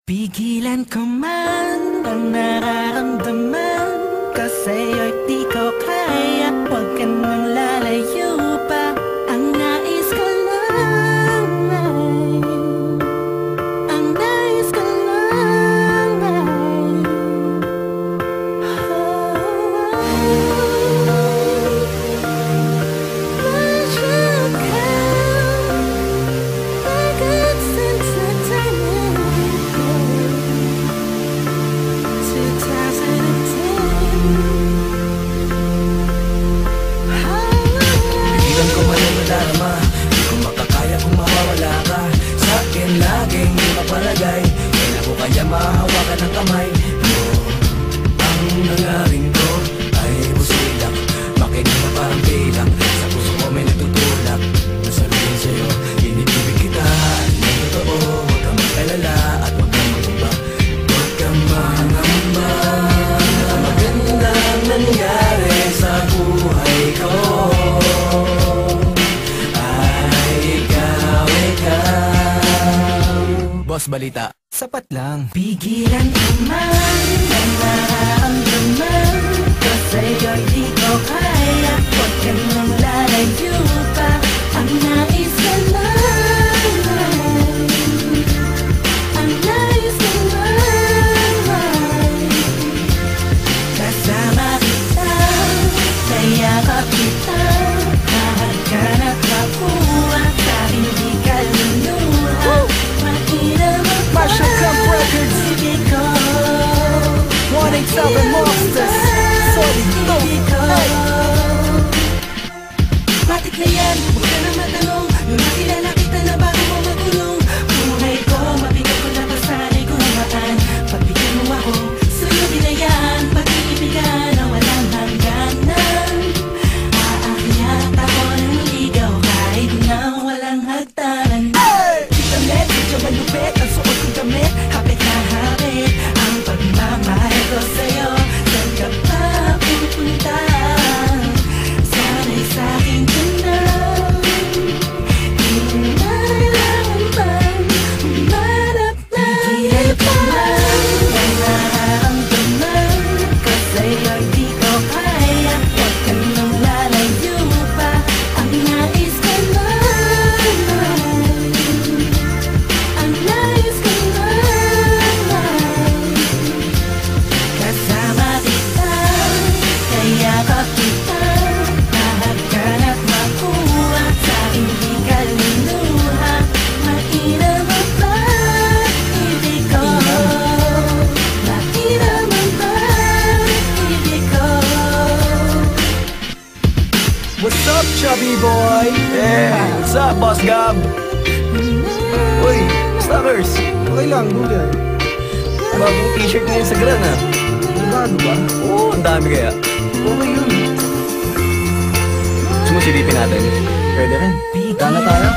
Pigilan ko man ang nararamdaman, kasi ay di ko kaya. Huwag ka nang lalayo pa. Ang nais ko lang ay, ang nais ko lang ay, let you come like it's entertainment. 2010. Pigilan ko man ang nadarama, di ko makakaya kung mawawala ka. Sa akin laging mapalagay, kailan ko kaya mahawakan ng kamay mo. Ang nangaring ko ay busilak, makinig na parang bilang. Sa puso ko may nagtutulak, nasabihin sa'yo, inibibig kita ng totoo. Huwag kang mag-alala at huwag kang mag-uba, huwag kang mangamba. Ang magandang nangyari sa buhay ko ay ikaw. Boss Balita, sapat lang. Pigilan ko man ang nararamdaman, kasi ay di ko kaya. Huwag ka nang lalayo pa. Ang nais ko lang ay, ang nais ko lang ay, kasama kita, kayakap kita, mahagkanat makuha sa hindi kaluluha. Mainam ang Marshall Camp Records, pag-ibig ko, 187 Monsters, Solid to. Hey! matik na yan, huwag ka na matanong. Nung nakilala kita na bago mo magulong, buhay ko, mabigat ko na pasanay gumaan. Pagbigyan mo ako, suyodin na yan, pag-iibigan na walang hangganan. Aakyat ako ng ligaw kahit na walang hagdanan. Kita met, medyo malupit, ang suot kong damit, hapit na hapit ang pagmamahal ko sa'yo. Saan ka pa pupunta? Sana'y sa'kin ka na. Hinahailangan bang umarap na? Pigilan ko man ang nararamdaman, kasi ay di ko kaya. Huwag ka nang lalayo pa. Ang nais ko lang ay, ang nais ko lang ay, kasama kita, kayakap kita, mahagkanat makuha sa hindi kaluluha. Mainam ang pag-ibig ko, mainam ang pag-ibig ko. What's up, chubby boy? Hey, what's up, Boss Gab? Uy, Starters, Okay lang, Google. bagong t-shirt ngayon sa Gran, ha? Bago ba? Oo, ang dami kaya. Okay yun. Sumusilipin natin. Pwede rin. Gana tayo?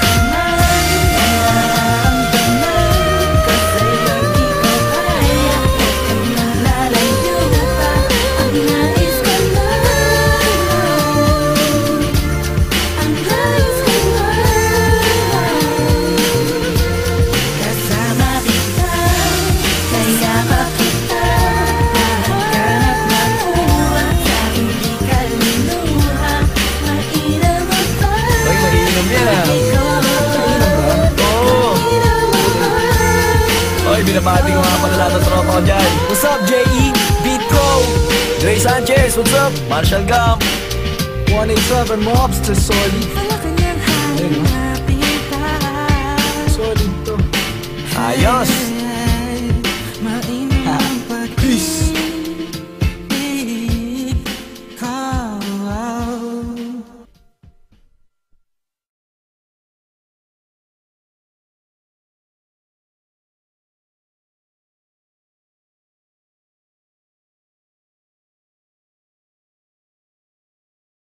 Uy, mainam yan, ha? Oo. Uy, binabati ko nga pala lahat ng tropa ko dyan. What's up, J.E. Beat Pro, Dre Sanchez, what's up? Marshall Gam. 187 Monsters, Solid. Solid to. Ayos.